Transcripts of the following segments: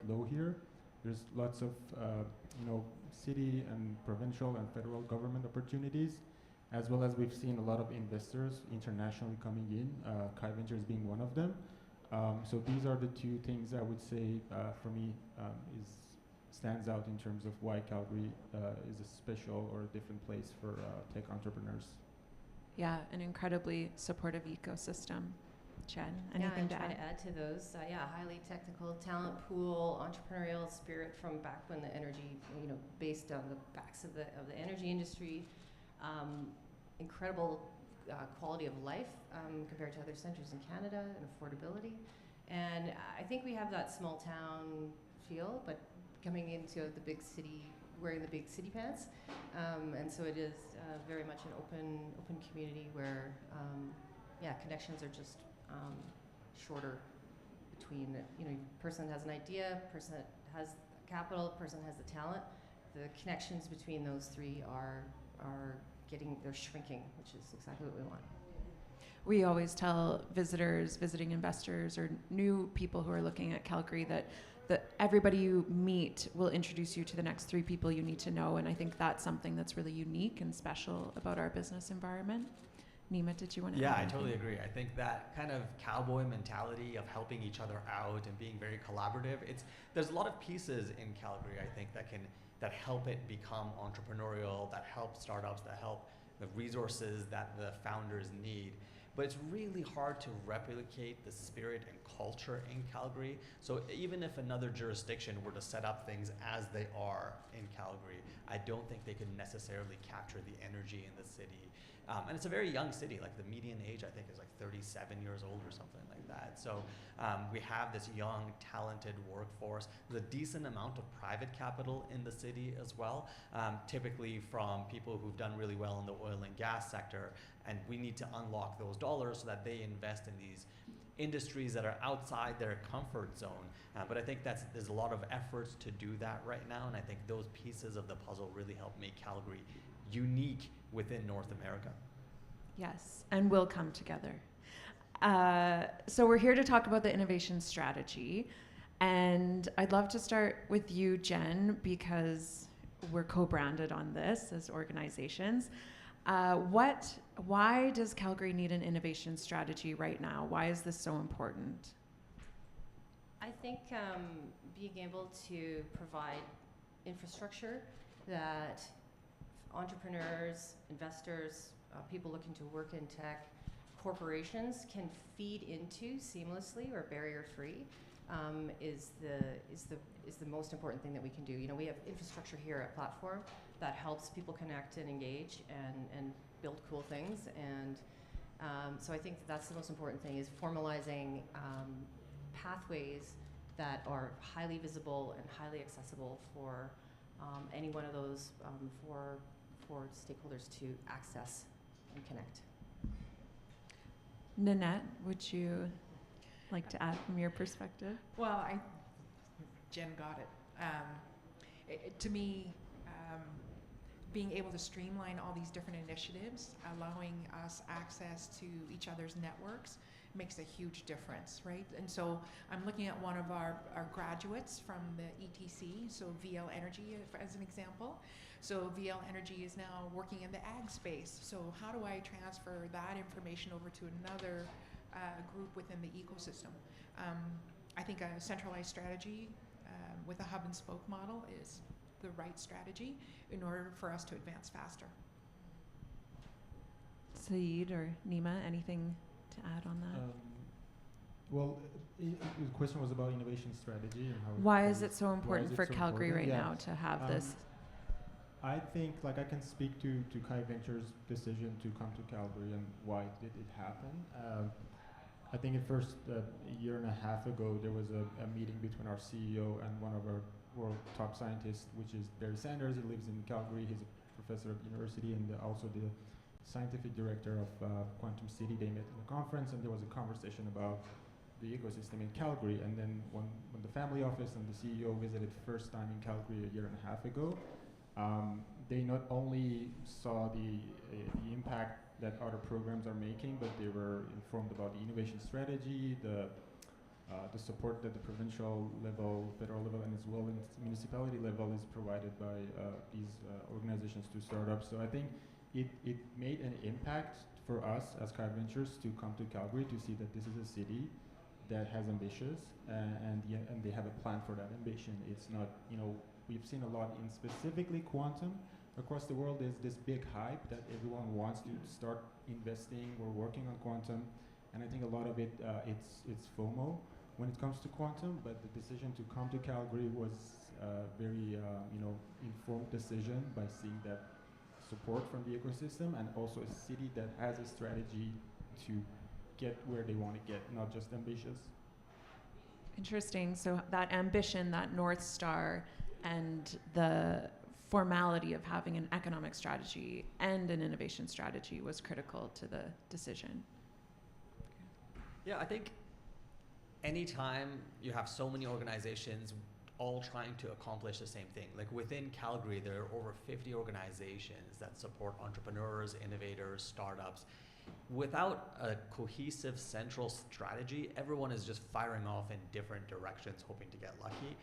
low here. There's lots of city and provincial and federal government opportunities, as well as we've seen a lot of investors internationally coming in, Kai Ventures being one of them. So these are the two things I would say for me stands out in terms of why Calgary is a special or a different place for tech entrepreneurs. Yeah, an incredibly supportive ecosystem. Jen, anything to add? To add to those, highly technical talent pool, entrepreneurial spirit from back when the energy, based on the backs of the energy industry, incredible quality of life compared to other centers in Canada, and affordability. And I think we have that small town feel, but coming into the big city, wearing the big city pants. And so it is very much an open community where, connections are just shorter between, person has an idea, person has capital, person has the talent. The connections between those three are they're shrinking, which is exactly what we want. We always tell visitors, visiting investors, or new people who are looking at Calgary that everybody you meet will introduce you to the next three people you need to know, and I think that's something that's really unique and special about our business environment. Nima, did you want to add anything? I totally agree. I think that kind of cowboy mentality of helping each other out and being very collaborative, there's a lot of pieces in Calgary, I think, that help it become entrepreneurial, that help startups, that help the resources that the founders need. But it's really hard to replicate the spirit and culture in Calgary. So even if another jurisdiction were to set up things as they are in Calgary, I don't think they could necessarily capture the energy in the city. And it's a very young city, like the median age I think is like 37 years old or something like that. So we have this young, talented workforce. There's a decent amount of private capital in the city as well, typically from people who've done really well in the oil and gas sector. And we need to unlock those dollars so that they invest in these industries that are outside their comfort zone. But I think there's a lot of efforts to do that right now. And I think those pieces of the puzzle really help make Calgary unique within North America. Yes, and will come together. So we're here to talk about the innovation strategy. And I'd love to start with you, Jen, because we're co-branded on this as organizations. Why does Calgary need an innovation strategy right now? Why is this so important? I think being able to provide infrastructure that entrepreneurs, investors, people looking to work in tech, corporations can feed into seamlessly or barrier-free is the most important thing that we can do. We have infrastructure here at Platform that helps people connect and engage and build cool things. And so I think that's the most important thing, is formalizing pathways that are highly visible and highly accessible for any one of those for stakeholders to access and connect. Nannette, would you like to add from your perspective? Well, Jen got it. To me, being able to streamline all these different initiatives, allowing us access to each other's networks, makes a huge difference, right? And so I'm looking at one of our graduates from the ETC, so VL Energy as an example. So VL Energy is now working in the ag space. So how do I transfer that information over to another group within the ecosystem? I think a centralized strategy with a hub and spoke model is the right strategy in order for us to advance faster. Saeed or Nima, anything to add on that? The question was about innovation strategy and how. Why is it so important for Calgary right now to have this? I think, I can speak to Kai Ventures' decision to come to Calgary and why did it happen. I think at first, a year and a half ago, there was a meeting between our CEO and one of our world top scientists, which is Barry Sanders. He lives in Calgary. He's a professor at the university and also the scientific director of Quantum City. They met in a conference, and there was a conversation about the ecosystem in Calgary. And then when the family office and the CEO visited first time in Calgary a year and a half ago, they not only saw the impact that other programs are making, but they were informed about the innovation strategy, the the support that the provincial level, federal level, and as well in municipality level is provided by these organizations to startups. So I think it made an impact for us as Sky Ventures to come to Calgary to see that this is a city that has ambitions and they have a plan for that ambition. It's not, we've seen a lot in specifically quantum. Across the world, there's this big hype that everyone wants to start investing or working on quantum. And I think a lot of it, it's FOMO when it comes to quantum, but the decision to come to Calgary was a very, informed decision by seeing that support from the ecosystem and also a city that has a strategy to get where they want to get, not just ambitious. Interesting. So that ambition, that North Star, and the formality of having an economic strategy and an innovation strategy was critical to the decision. Yeah, I think anytime you have so many organizations all trying to accomplish the same thing, like within Calgary, there are over 50 organizations that support entrepreneurs, innovators, startups. Without a cohesive central strategy, everyone is just firing off in different directions, hoping to get lucky.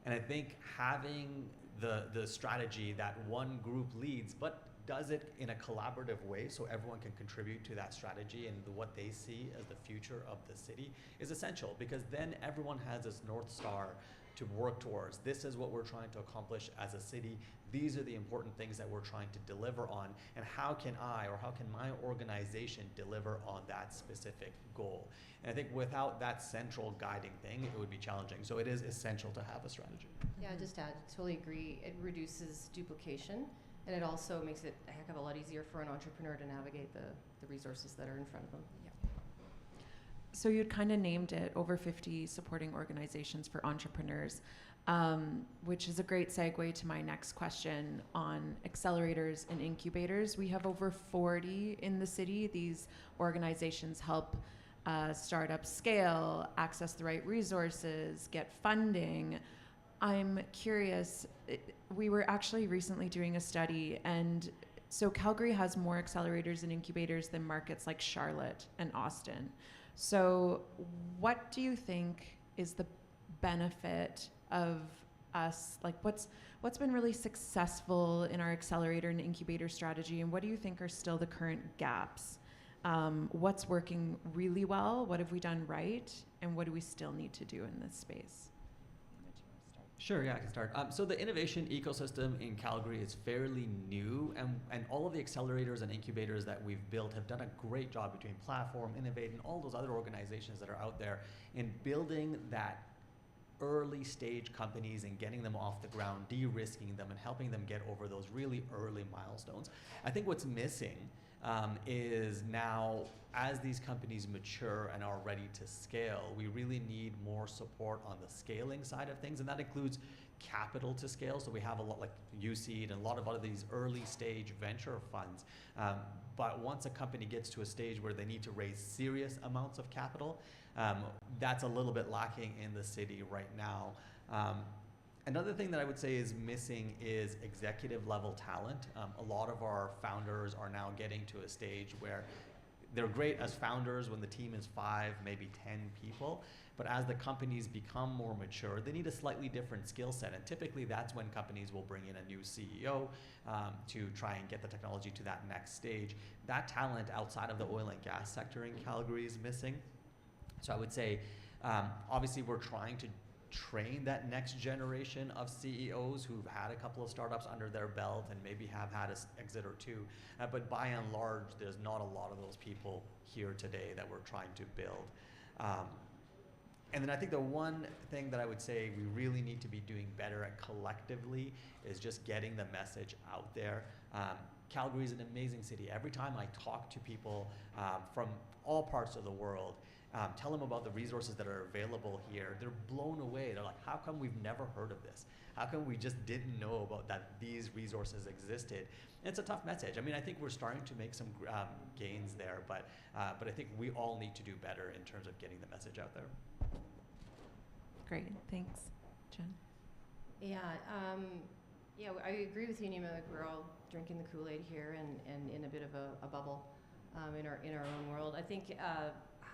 And I think having the strategy that one group leads, but does it in a collaborative way so everyone can contribute to that strategy and what they see as the future of the city is essential, because then everyone has this North Star to work towards. This is what we're trying to accomplish as a city. These are the important things that we're trying to deliver on, and how can I or how can my organization deliver on that specific goal? And I think without that central guiding thing, it would be challenging. So it is essential to have a strategy. Yeah, just to add, totally agree. It reduces duplication, and it also makes it a heck of a lot easier for an entrepreneur to navigate the resources that are in front of them. Yeah. So you'd kind of named it, over 50 supporting organizations for entrepreneurs, which is a great segue to my next question on accelerators and incubators. We have over 40 in the city. These organizations help startups scale, access the right resources, get funding. I'm curious, we were actually recently doing a study, and so Calgary has more accelerators and incubators than markets like Charlotte and Austin. So what do you think is the benefit of us, like what's been really successful in our accelerator and incubator strategy, and what do you think are still the current gaps? What's working really well? What have we done right? And what do we still need to do in this space? Sure, yeah, I can start. So the innovation ecosystem in Calgary is fairly new, and all of the accelerators and incubators that we've built have done a great job between Platform, Innovate, and all those other organizations that are out there in building that early stage companies and getting them off the ground, de-risking them, and helping them get over those really early milestones. I think what's missing is now, as these companies mature and are ready to scale, we really need more support on the scaling side of things, and that includes capital to scale. So we have a lot like USEED and a lot of other these early stage venture funds. But once a company gets to a stage where they need to raise serious amounts of capital, that's a little bit lacking in the city right now. Another thing that I would say is missing is executive level talent. A lot of our founders are now getting to a stage where they're great as founders when the team is 5, maybe 10 people, but as the companies become more mature, they need a slightly different skill set, and typically that's when companies will bring in a new CEO to try and get the technology to that next stage. That talent outside of the oil and gas sector in Calgary is missing. So I would say, obviously we're trying to train that next generation of CEOs who've had a couple of startups under their belt and maybe have had an exit or two. But by and large, there's not a lot of those people here today that we're trying to build. And then I think the one thing that I would say we really need to be doing better at collectively is just getting the message out there. Calgary is an amazing city. Every time I talk to people from all parts of the world, tell them about the resources that are available here, they're blown away. They're like, how come we've never heard of this? How come we just didn't know about that these resources existed? And it's a tough message. I mean, I think we're starting to make some gains there, but I think we all need to do better in terms of getting the message out there. Great, thanks. Jen? Yeah, I agree with you, Nima. Like we're all drinking the Kool-Aid here and in a bit of a bubble in our own world. I think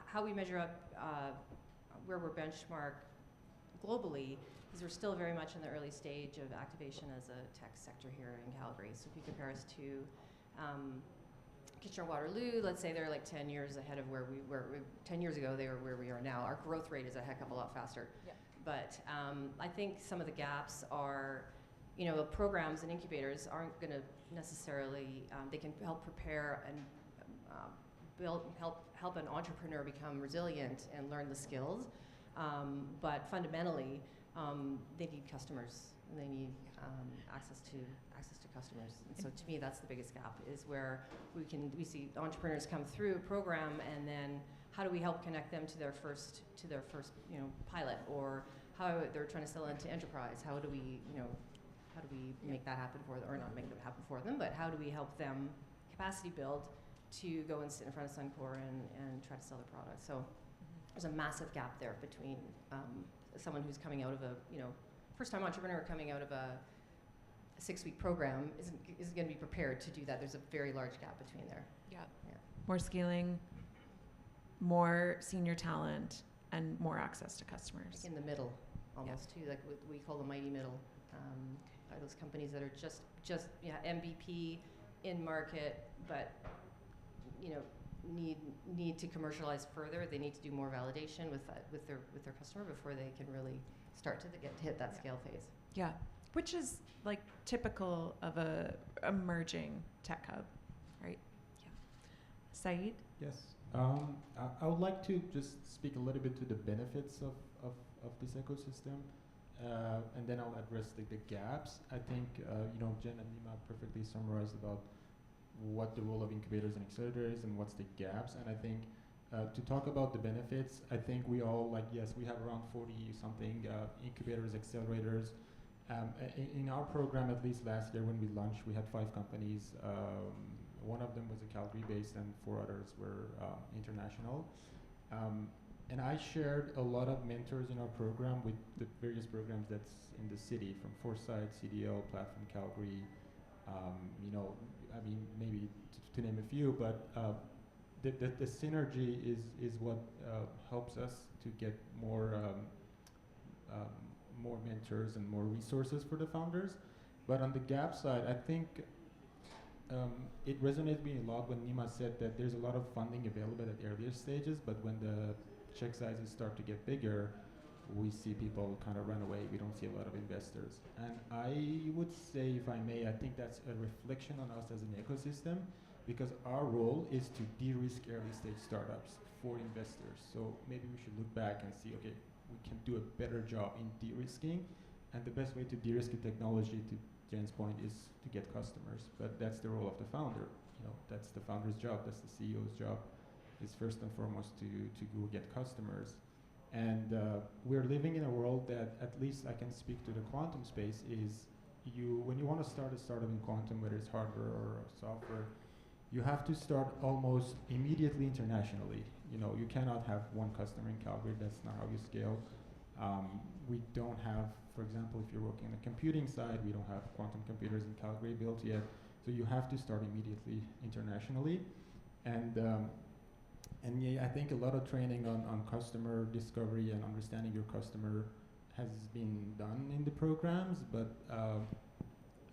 how we measure up where we're benchmarked globally is we're still very much in the early stage of activation as a tech sector here in Calgary. So if you compare us to Kitchener-Waterloo, let's say they're like 10 years ahead of where we were. 10 years ago, they were where we are now. Our growth rate is a heck of a lot faster. Yeah. But I think some of the gaps are, you know, the programs and incubators aren't going to necessarily, they can help prepare and help an entrepreneur become resilient and learn the skills. But fundamentally, they need customers and they need access to customers. And so to me, that's the biggest gap, is where we see entrepreneurs come through a program, and then how do we help connect them to their first you know, pilot, or how they're trying to sell into enterprise. How do we make that happen for them, or not make that happen for them, but how do we help them capacity build to go and sit in front of Suncor and try to sell their product. So there's a massive gap there between someone who's coming out of a, you know, first-time entrepreneur coming out of a 6-week program isn't going to be prepared to do that. There's a very large gap between there. Yeah. Yeah. More scaling, more senior talent, and more access to customers. Like in the middle, almost too. Like we call the mighty middle. Are those companies that are just MVP in market, but you know, need to commercialize further. They need to do more validation with their customer before they can really start to hit that scale phase. Yeah, which is like typical of a emerging tech hub, right? Yeah. Saeed? Yes. I would like to just speak a little bit to the benefits of this ecosystem, and then I'll address the gaps. I think you know, Jen and Nima perfectly summarized about what the role of incubators and accelerators is and what's the gaps. And I think to talk about the benefits, I think we all, like, yes, we have around 40 something incubators, accelerators. In our program, at least last year when we launched, we had 5 companies. One of them was a Calgary based and 4 others were international. And I shared a lot of mentors in our program with the various programs that's in the city, from Foresight, CDL, Platform Calgary, you know, I mean, maybe to name a few, but the synergy is what helps us to get more mentors and more resources for the founders. But on the gap side, I think it resonated with me a lot when Nima said that there's a lot of funding available at earlier stages, but when the check sizes start to get bigger, we see people kind of run away. We don't see a lot of investors. And I would say, if I may, I think that's a reflection on us as an ecosystem, because our role is to de-risk early stage startups for investors. So maybe we should look back and see, okay, we can do a better job in de-risking. And the best way to de-risk a technology, to Jen's point, is to get customers. But that's the role of the founder. You know, that's the founder's job. That's the CEO's job, is first and foremost to go get customers. And we're living in a world that, at least I can speak to the quantum space, is when you want to start a startup in quantum, whether it's hardware or software, you have to start almost immediately internationally. You know, you cannot have one customer in Calgary. That's not how you scale. We don't have, for example, if you're working on the computing side, we don't have quantum computers in Calgary built yet. So you have to start immediately internationally. And yeah, I think a lot of training on customer discovery and understanding your customer has been done in the programs, but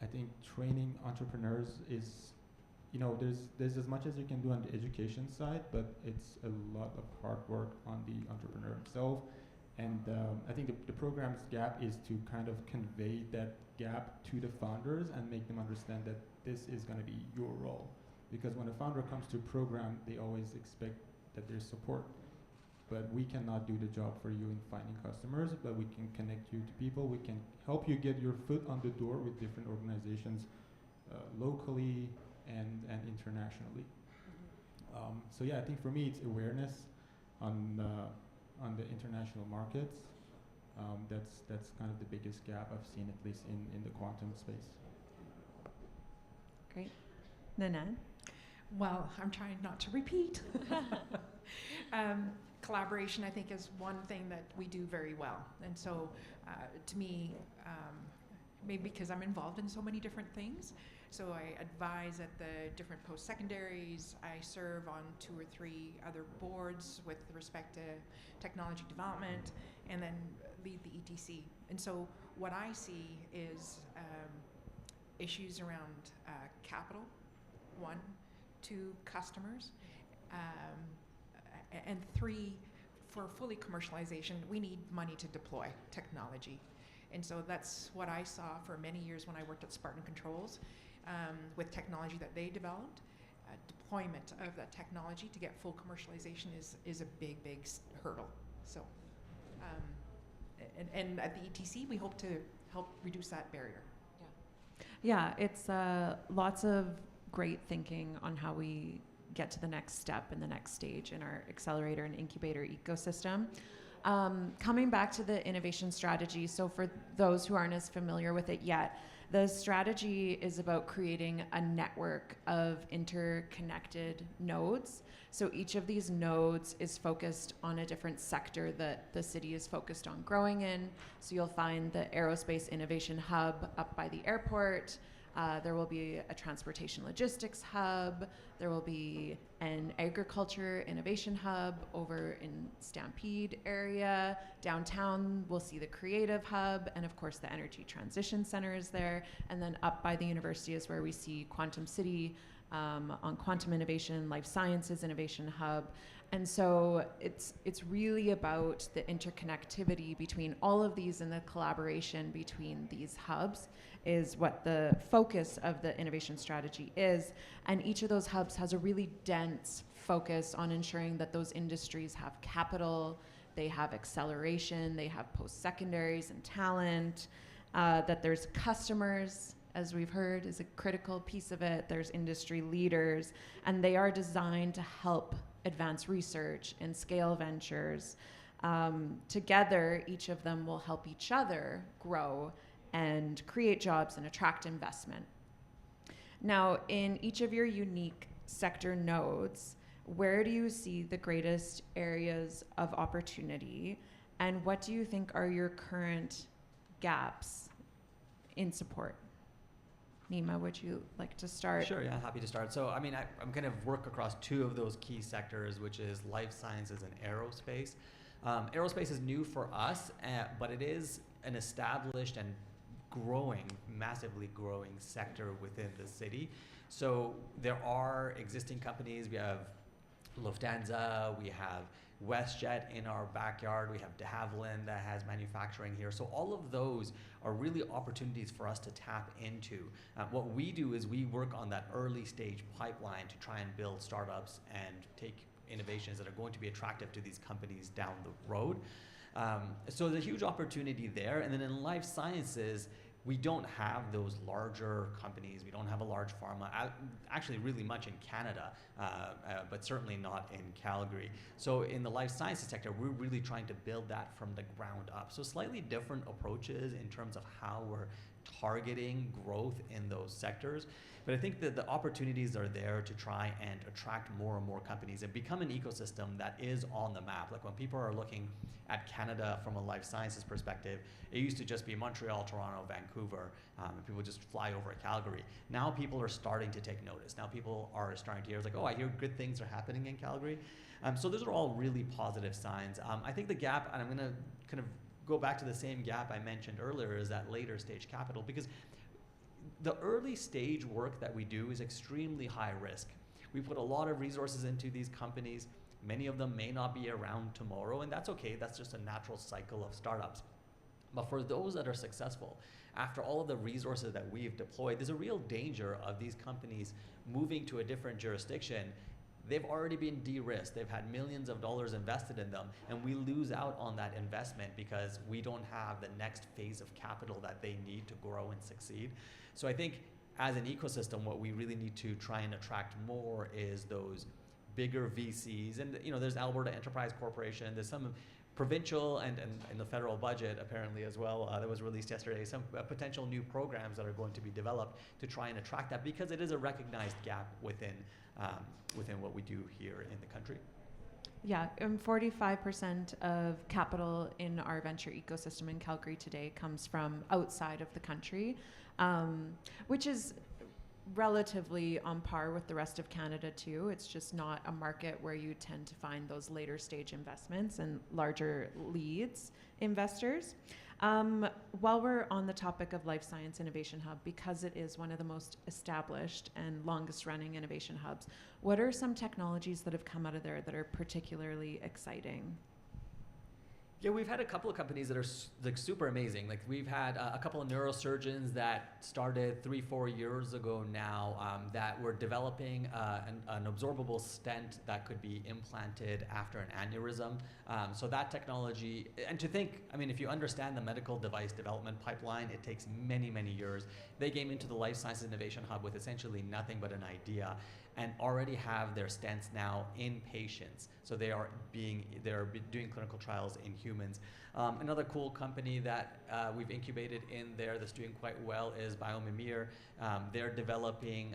I think training entrepreneurs is, you know, there's as much as you can do on the education side, but it's a lot of hard work on the entrepreneur himself. And I think the program's gap is to kind of convey that gap to the founders and make them understand that this is going to be your role. Because when a founder comes to a program, they always expect that there's support. But we cannot do the job for you in finding customers, but we can connect you to people. We can help you get your foot on the door with different organizations locally and internationally. So yeah, I think for me it's awareness on the international markets. That's kind of the biggest gap I've seen, at least in the quantum space. Great. Nannette? Well, I'm trying not to repeat. Collaboration, I think, is one thing that we do very well. And so, to me, maybe because I'm involved in so many different things. So I advise at the different post-secondaries. I serve on 2 or 3 other boards with respect to technology development, and then lead the ETC. And so what I see is issues around capital, 1, 2, customers, and 3, for fully commercialization, we need money to deploy technology. And so that's what I saw for many years when I worked at Spartan Controls, with technology that they developed. Deployment of that technology to get full commercialization is a big hurdle. So, and at the ETC, we hope to help reduce that barrier. Yeah, it's lots of great thinking on how we get to the next step and the next stage in our accelerator and incubator ecosystem. Coming back to the innovation strategy, so for those who aren't as familiar with it yet, the strategy is about creating a network of interconnected nodes. So each of these nodes is focused on a different sector that the city is focused on growing in. So you'll find the Aerospace Innovation Hub up by the airport. There will be a transportation logistics hub. There will be an agriculture innovation hub over in Stampede area. Downtown, we'll see the creative hub, and of course the energy transition center is there. And then up by the university is where we see Quantum City on quantum innovation, life sciences innovation hub. And so it's really about the interconnectivity between all of these and the collaboration between these hubs is what the focus of the innovation strategy is. And each of those hubs has a really dense focus on ensuring that those industries have capital, they have acceleration, they have post-secondaries and talent, that there's customers, as we've heard, is a critical piece of it. There's industry leaders, and they are designed to help advance research and scale ventures. Together, each of them will help each other grow and create jobs and attract investment. Now, in each of your unique sector nodes, where do you see the greatest areas of opportunity, and what do you think are your current gaps in support? Nima, would you like to start? Sure, yeah, happy to start. So, I mean, I'm kind of work across 2 of those key sectors, which is life sciences and aerospace. Aerospace is new for us, but it is an established and growing, massively growing sector within the city. So there are existing companies. We have Lufthansa, we have WestJet in our backyard, we have de Havilland that has manufacturing here. So all of those are really opportunities for us to tap into. What we do is we work on that early stage pipeline to try and build startups and take innovations that are going to be attractive to these companies down the road. So there's a huge opportunity there. And then in life sciences, we don't have those larger companies. We don't have a large pharma, actually really much in Canada, but certainly not in Calgary. So in the life sciences sector, we're really trying to build that from the ground up. So slightly different approaches in terms of how we're targeting growth in those sectors. But I think that the opportunities are there to try and attract more and more companies and become an ecosystem that is on the map. Like when people are looking at Canada from a life sciences perspective, it used to just be Montreal, Toronto, Vancouver, and people just fly over Calgary. Now people are starting to take notice. Now people are starting to hear, it's like, oh, I hear good things are happening in Calgary. So those are all really positive signs. I think the gap, and I'm gonna kind of go back to the same gap I mentioned earlier, is that later stage capital, because the early stage work that we do is extremely high risk. We put a lot of resources into these companies. Many of them may not be around tomorrow, and that's okay. That's just a natural cycle of startups. But for those that are successful, after all of the resources that we've deployed, there's a real danger of these companies moving to a different jurisdiction. They've already been de-risked. They've had millions of dollars invested in them, and we lose out on that investment because we don't have the next phase of capital that they need to grow and succeed. So I think as an ecosystem, what we really need to try and attract more is those bigger VCs. And there's Alberta Enterprise Corporation. There's some provincial and the federal budget apparently as well that was released yesterday, some potential new programs that are going to be developed to try and attract that, because it is a recognized gap within what we do here in the country. Yeah, 45% of capital in our venture ecosystem in Calgary today comes from outside of the country, which is relatively on par with the rest of Canada too. It's just not a market where you tend to find those later stage investments and larger leads investors. While we're on the topic of Life Science Innovation Hub, because it is one of the most established and longest running innovation hubs, what are some technologies that have come out of there that are particularly exciting? Yeah, we've had a couple of companies that are like super amazing. Like we've had a couple of neurosurgeons that started 3-4 years ago now that were developing an absorbable stent that could be implanted after an aneurysm. So that technology, and to think, I mean, if you understand the medical device development pipeline, it takes many, many years. They came into the Life Sciences Innovation Hub with essentially nothing but an idea, and already have their stents now in patients. So they are doing clinical trials in humans. Another cool company that we've incubated in there that's doing quite well is Biomimir. They're developing,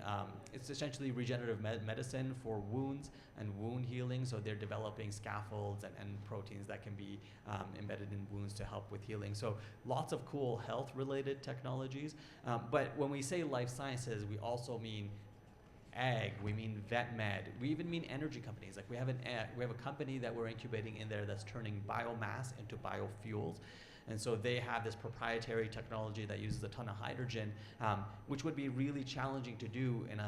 it's essentially regenerative medicine for wounds and wound healing. So they're developing scaffolds and proteins that can be embedded in wounds to help with healing. So lots of cool health-related technologies. But when we say life sciences, we also mean ag, we mean vet med, we even mean energy companies. Like we have a company that we're incubating in there that's turning biomass into biofuels. And so they have this proprietary technology that uses a ton of hydrogen, which would be really challenging to do in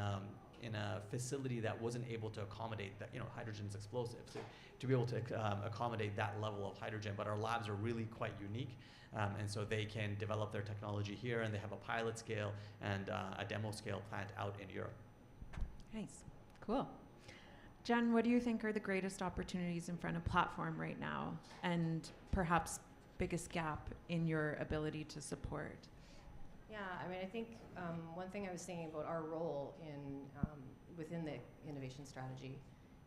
a facility that wasn't able to accommodate that. Hydrogen's explosive, so to be able to accommodate that level of hydrogen. But our labs are really quite unique. And so they can develop their technology here, and they have a pilot scale and a demo scale plant out in Europe. Nice. Cool. Jen, what do you think are the greatest opportunities in front of Platform right now, and perhaps biggest gap in your ability to support? Yeah, I mean, I think one thing I was thinking about our role in within the innovation strategy,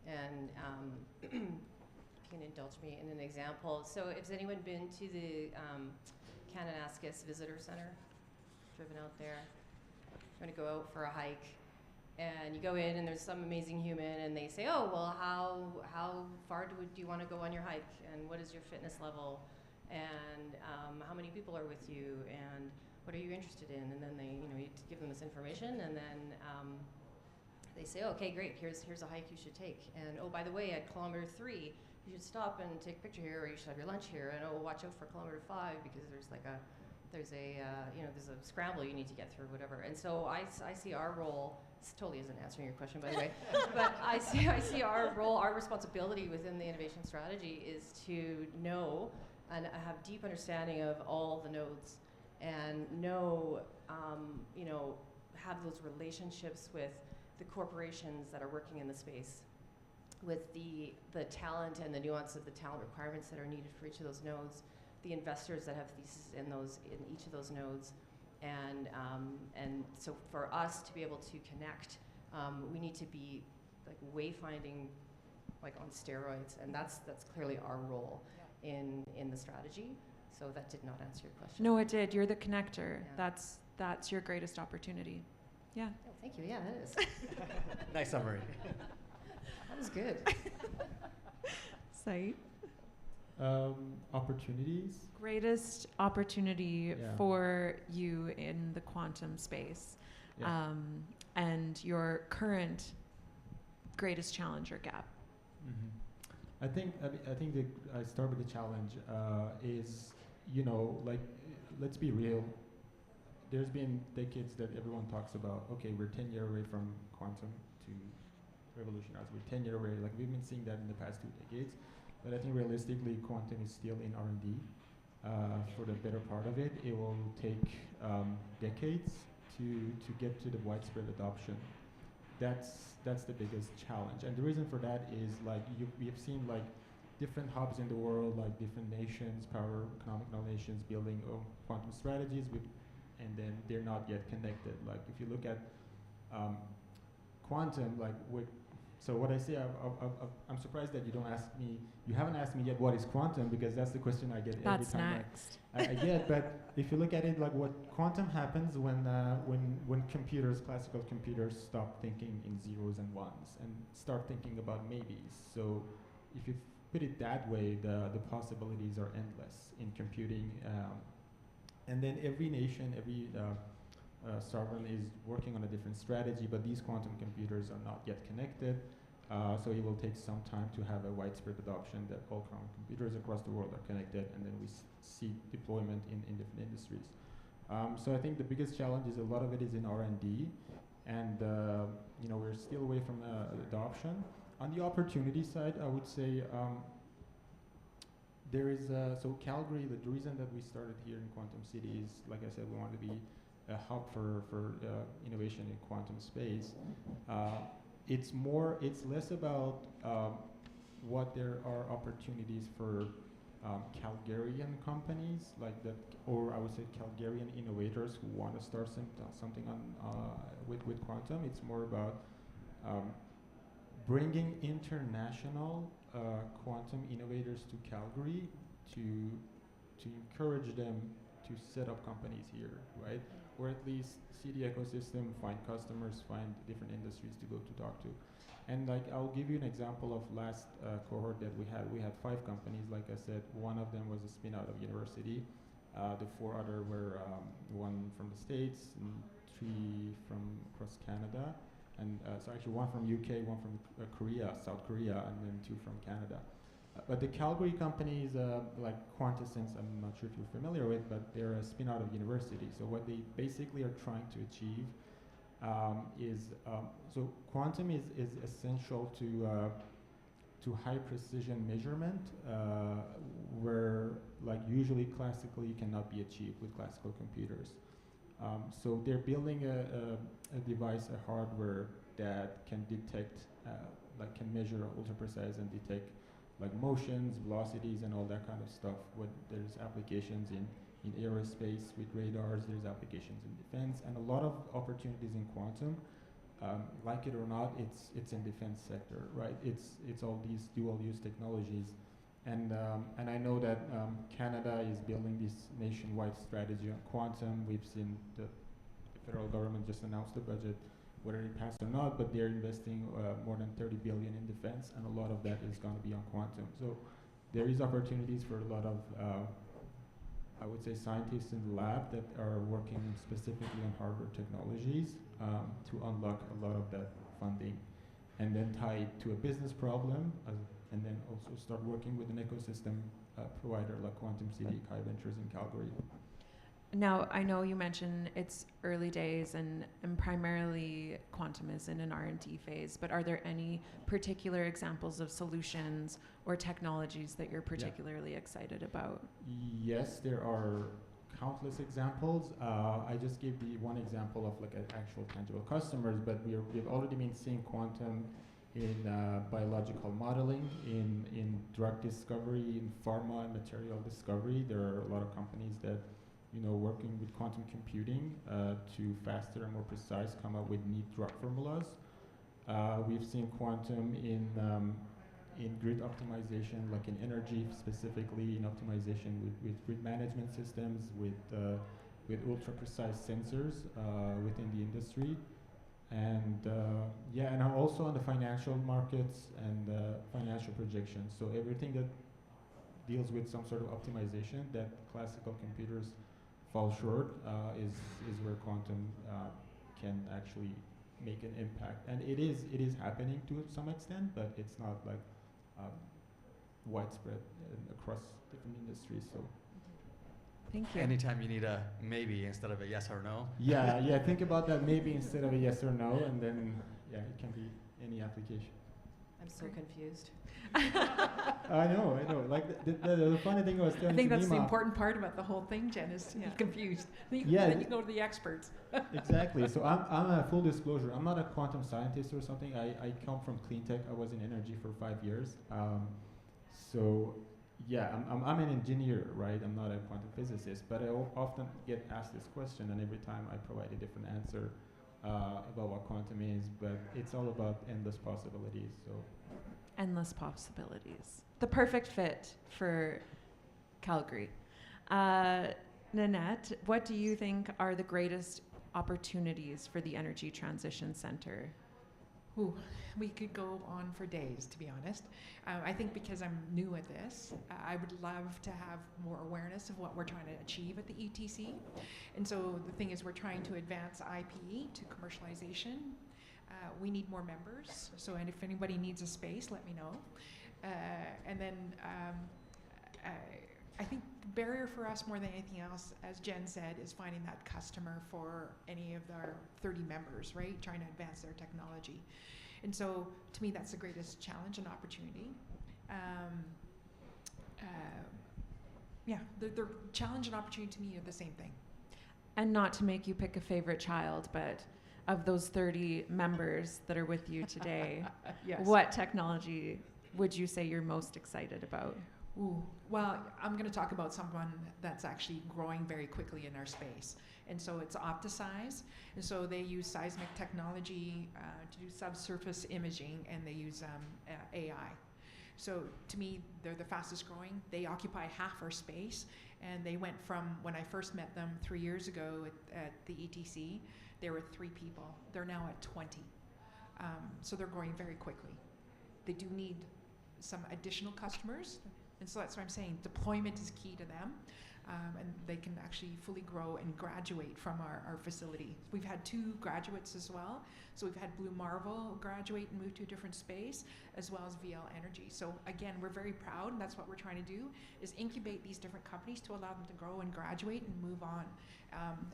and if you can indulge me in an example. So has anyone been to the Kananaskis Visitor Center? Driven out there? I'm going to go out for a hike. And you go in, and there's some amazing human, and they say, "Oh, well, how far do you want to go on your hike? And what is your fitness level? And how many people are with you? And what are you interested in?" And then you give them this information, and then they say, "Okay, great. Here's a hike you should take. And oh, by the way, at kilometer 3, you should stop and take a picture here, or you should have your lunch here. And oh, watch out for kilometer 5 because there's a scramble you need to get through, whatever." And so I see our role. This totally isn't answering your question, by the way, but I see our role, our responsibility within the innovation strategy is to know and have deep understanding of all the nodes, and have those relationships with the corporations that are working in the space, with the talent and the nuance of the talent requirements that are needed for each of those nodes, the investors that have theses in each of those nodes. And so for us to be able to connect, we need to be like wayfinding, like on steroids, and that's clearly our role in the strategy. So that did not answer your question. No, it did. You're the connector. Yeah. That's your greatest opportunity. Yeah. Oh, thank you. Yeah, that is. Nice summary. That was good. Saeed? Opportunities? Greatest opportunity Yeah. for you in the quantum space, Yeah. and your current greatest challenge or gap. I think I start with the challenge is, let's be real. There's been decades that everyone talks about, okay, we're 10 years away from quantum to revolutionize. We're 10 years away. Like we've been seeing that in the past 2 decades. But I think realistically, quantum is still in R&D for the better part of it. It will take decades to get to the widespread adoption. That's the biggest challenge. And the reason for that is we have seen different hubs in the world, like different nations, power economic nations building quantum strategies, and then they're not yet connected. Like if you look at quantum, so what I say, I'm surprised that you haven't asked me yet what is quantum, because that's the question I get every time. That's next. I get, but if you look at it, what quantum happens when classical computers stop thinking in zeros and ones and start thinking about maybes. So if you put it that way, the possibilities are endless in computing. And then every nation, every sovereign is working on a different strategy, but these quantum computers are not yet connected. So it will take some time to have a widespread adoption that all quantum computers across the world are connected, and then we see deployment in different industries. So I think the biggest challenge is a lot of it is in R&D, and we're still away from adoption. On the opportunity side, I would say there is so Calgary. The reason that we started here in Quantum City is, like I said, we want to be a hub for innovation in quantum space. It's less about what there are opportunities for Calgarian companies like that, or I would say Calgarian innovators who want to start something on with quantum. It's more about bringing international quantum innovators to Calgary to encourage them to set up companies here, right? Or at least see the ecosystem, find customers, find different industries to go to talk to. And like, I'll give you an example of last cohort that we had. We had 5 companies, like I said. One of them was a spin out of university. The 4 other were one from the States, and 3 from across Canada. And so actually 1 from UK, 1 from Korea, South Korea, and then 2 from Canada. But the Calgary companies, like Quantisense, I'm not sure if you're familiar with, but they're a spin out of university. So what they basically are trying to achieve so quantum is essential to high precision measurement, where like usually classically cannot be achieved with classical computers. So they're building a device, a hardware that can detect, like can measure ultra precise and detect like motions, velocities, and all that kind of stuff. There's applications in aerospace with radars, there's applications in defense, and a lot of opportunities in quantum. Like it or not, it's in defense sector, right? It's all these dual use technologies, and I know that Canada is building this nationwide strategy on quantum. We've seen the federal government just announced the budget, whether it passed or not, but they're investing more than 30 billion in defense, and a lot of that is going to be on quantum. So there is opportunities for a lot of, I would say, scientists in the lab that are working specifically on hardware technologies to unlock a lot of that funding, and then tie it to a business problem, and then also start working with an ecosystem provider like Quantum City, Kai Ventures in Calgary. Now, I know you mentioned it's early days and primarily quantum is in an R&D phase, but are there any particular examples of solutions or technologies that you're particularly excited about? Yes, there are countless examples. I just gave the one example of like an actual tangible customers, but we've already been seeing quantum in biological modeling, in drug discovery, in pharma and material discovery. There are a lot of companies that working with quantum computing to faster and more precise come up with neat drug formulas. We've seen quantum in grid optimization, like in energy, specifically in optimization with grid management systems, with ultra precise sensors within the industry, and and also on the financial markets and financial projections. So everything that deals with some sort of optimization that classical computers fall short is where quantum can actually make an impact, and it is happening to some extent, but it's not like widespread across different industries. So thank you. Anytime you need a maybe instead of a yes or no. Yeah. Think about that maybe instead of a yes or no, and then it can be any application. I'm so confused. I know. Like the funny thing I was telling I think to that's the Nima, important part about the whole thing, Jen, is to be confused. Then you go to the experts. Exactly. So I'm a full disclosure. I'm not a quantum scientist or something. I come from clean tech. I was in energy for 5 years. I'm an engineer, right? I'm not a quantum physicist, but I often get asked this question, and every time I provide a different answer about what quantum is, but it's all about endless possibilities. So Endless possibilities. The perfect fit for Calgary. Nannette, what do you think are the greatest opportunities for the Energy Transition Centre? Ooh, we could go on for days, to be honest. I think because I'm new at this, I would love to have more awareness of what we're trying to achieve at the ETC. And so the thing is, we're trying to advance IP to commercialization. We need more members, so and if anybody needs a space, let me know. And then I think the barrier for us more than anything else, as Jen said, is finding that customer for any of our 30 members, right? Trying to advance their technology. And so to me, that's the greatest challenge and opportunity. Yeah, the challenge and opportunity to me are the same thing. And not to make you pick a favorite child, but of those 30 members that are with you today, Yes. what technology would you say you're most excited about? Ooh, well, I'm going to talk about someone that's actually growing very quickly in our space. And so it's OptiSize. And so they use seismic technology to do subsurface imaging, and they use AI. So to me, they're the fastest growing. They occupy half our space. And they went from, when I first met them 3 years ago at the ETC, there were 3 people. They're now at 20. So they're growing very quickly. They do need some additional customers. And so that's what I'm saying. Deployment is key to them. And they can actually fully grow and graduate from our facility. We've had 2 graduates as well. So we've had Blue Marvel graduate and move to a different space, as well as VL Energy. So again, we're very proud, and that's what we're trying to do, is incubate these different companies to allow them to grow and graduate and move on.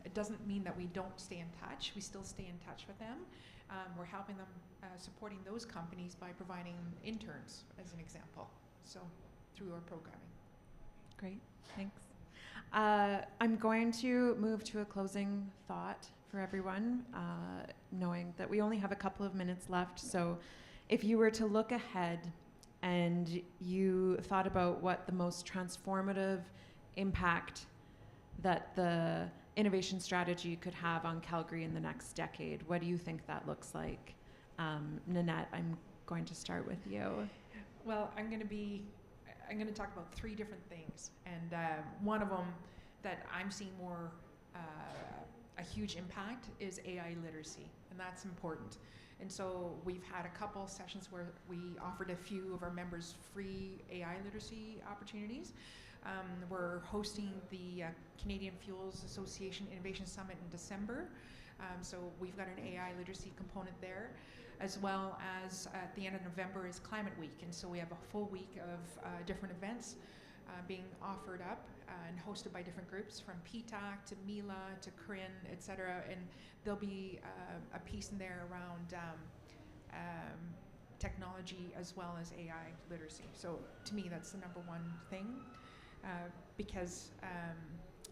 It doesn't mean that we don't stay in touch. We still stay in touch with them. We're helping them, supporting those companies by providing interns, as an example. So through our programming. Great, thanks. I'm going to move to a closing thought for everyone, knowing that we only have a couple of minutes left. So if you were to look ahead and you thought about what the most transformative impact that the innovation strategy could have on Calgary in the next decade, what do you think that looks like? Nannette, I'm going to start with you. Well, I'm going to talk about 3 different things, and one of them that I'm seeing more a huge impact is AI literacy, and that's important. And so we've had a couple sessions where we offered a few of our members free AI literacy opportunities. We're hosting the Canadian Fuels Association Innovation Summit in December, so we've got an AI literacy component there, as well as at the end of November is Climate Week, and so we have a full week of different events being offered up and hosted by different groups, from PTAC to Mila to CRIN, etc. And there'll be a piece in there around technology as well as AI literacy. So to me, that's the number one thing, because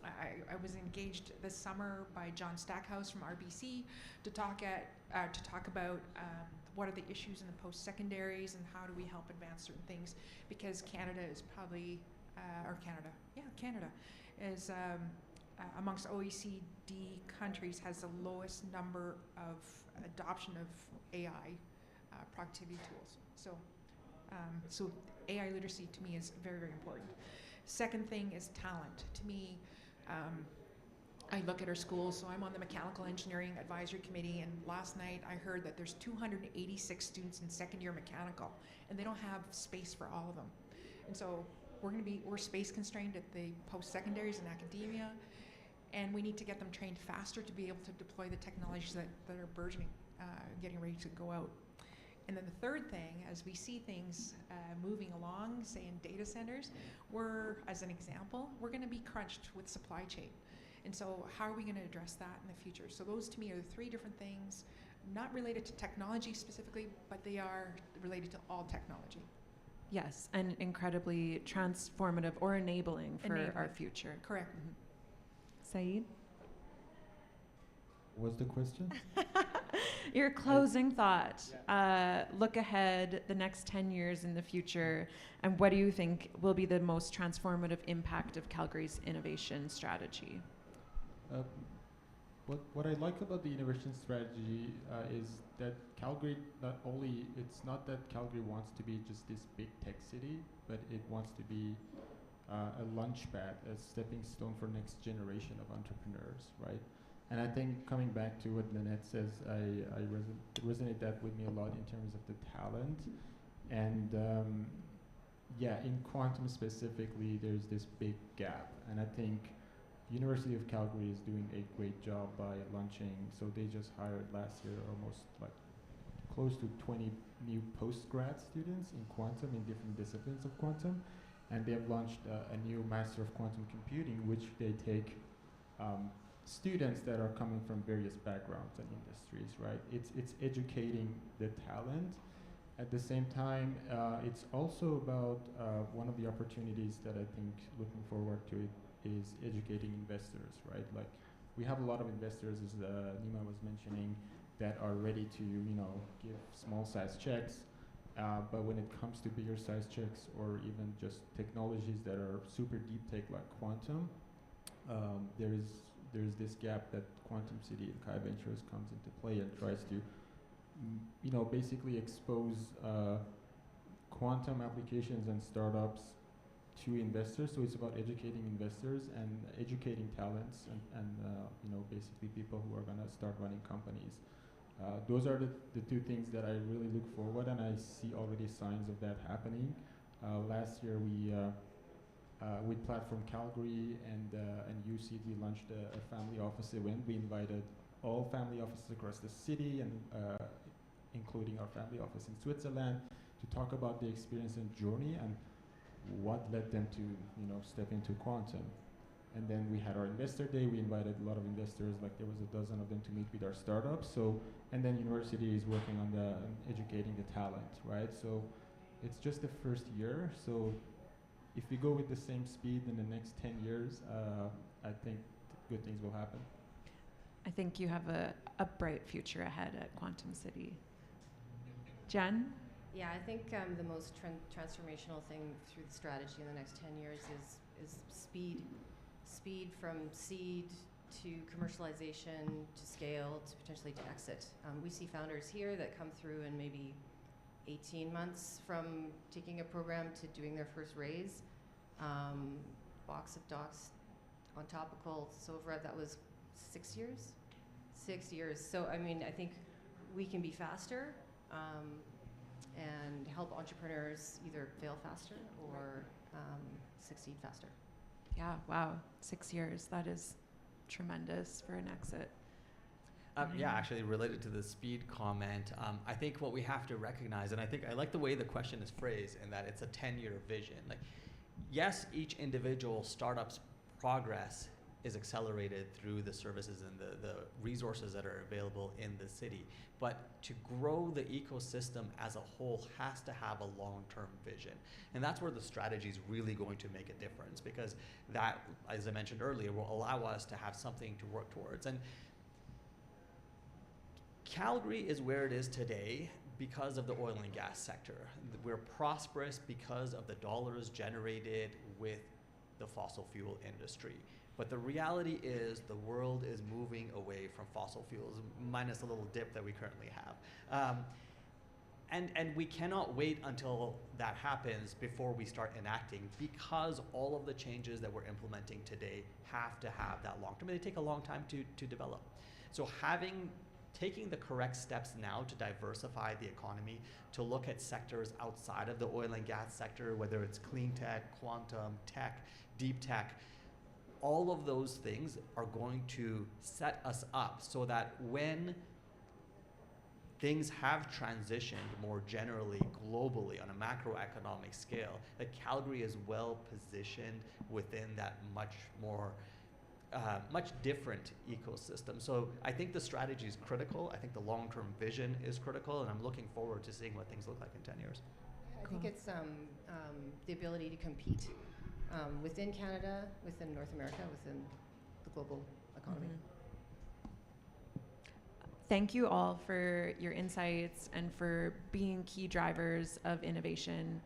I was engaged this summer by John Stackhouse from RBC to talk about what are the issues in the post-secondaries and how do we help advance certain things, because Canada is probably, Canada is amongst OECD countries has the lowest number of adoption of AI productivity tools. So AI literacy to me is very, very important. Second thing is talent. To me, I look at our schools, so I'm on the Mechanical Engineering Advisory Committee, and last night I heard that there's 286 students in second year mechanical, and they don't have space for all of them. And so we're space constrained at the post-secondaries and academia, and we need to get them trained faster to be able to deploy the technologies that are burgeoning, getting ready to go out. And then the third thing, as we see things moving along, say in data centers, as an example, we're going to be crunched with supply chain. And so how are we going to address that in the future? So those to me are the 3 different things, not related to technology specifically, but they are related to all technology. Yes, and incredibly transformative or enabling for our future. Correct. Mm-hmm. Saeed? What's the question? Your closing thought. Look ahead the next 10 years in the future, and what do you think will be the most transformative impact of Calgary's innovation strategy? What I like about the innovation strategy is that Calgary, it's not that Calgary wants to be just this big tech city, but it wants to be a launch pad, a stepping stone for next generation of entrepreneurs, right? And I think coming back to what Nannette says, it resonate that with me a lot in terms of the talent. And yeah, in quantum specifically, there's this big gap. And I think University of Calgary is doing a great job by launching, so they just hired last year almost like close to 20 new post-grad students in quantum, in different disciplines of quantum. And they have launched a new Master of Quantum Computing, which they take students that are coming from various backgrounds and industries, right? It's educating the talent. At the same time, it's also about one of the opportunities that I think looking forward to it is educating investors, right? Like we have a lot of investors, as Nima was mentioning, that are ready to, give small size checks. But when it comes to bigger size checks or even just technologies that are super deep tech like quantum, there's this gap that Quantum City and Kai Ventures comes into play and tries to, basically expose quantum applications and startups to investors. So it's about educating investors and educating talents and basically people who are going to start running companies. Those are the two things that I really look forward, and I see already signs of that happening. Last year with Platform Calgary and UC, we launched a family office event. We invited all family offices across the city and including our family office in Switzerland to talk about the experience and journey and what led them to step into quantum. And then we had our investor day. We invited a lot of investors, like there was a dozen of them, to meet with our startups. So, and then university is working on educating the talent, right? So it's just the first year. So if we go with the same speed in the next 10 years, I think good things will happen. I think you have a bright future ahead at Quantum City. Jen? Yeah, I think the most transformational thing through the strategy in the next 10 years is speed. Speed from seed to commercialization to scale to potentially to exit. We see founders here that come through in maybe 18 months from taking a program to doing their first raise. Box of docs on topical SOVRA, that was 6 years? 6 years. So, I mean, I think we can be faster and help entrepreneurs either fail faster or succeed faster. Yeah, wow, 6 years. That is tremendous for an exit. Yeah, actually related to the speed comment, I think what we have to recognize, and I like the way the question is phrased in that it's a 10-year vision. Like, yes, each individual startup's progress is accelerated through the services and the resources that are available in the city. But to grow the ecosystem as a whole has to have a long-term vision. And that's where the strategy is really going to make a difference, because that, as I mentioned earlier, will allow us to have something to work towards. And Calgary is where it is today because of the oil and gas sector. We're prosperous because of the dollars generated with the fossil fuel industry. But the reality is the world is moving away from fossil fuels, minus a little dip that we currently have. And we cannot wait until that happens before we start enacting, because all of the changes that we're implementing today have to have that long term. They take a long time to develop. So taking the correct steps now to diversify the economy, to look at sectors outside of the oil and gas sector, whether it's clean tech, quantum, tech, deep tech, all of those things are going to set us up so that when things have transitioned more generally, globally, on a macroeconomic scale, that Calgary is well positioned within that much different ecosystem. So I think the strategy is critical. I think the long-term vision is critical, and I'm looking forward to seeing what things look like in 10 years. I think it's the ability to compete within Canada, within North America, within the global economy. Mm-hmm. Thank you all for your insights and for being key drivers of innovation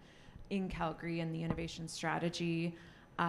in Calgary and the innovation strategy.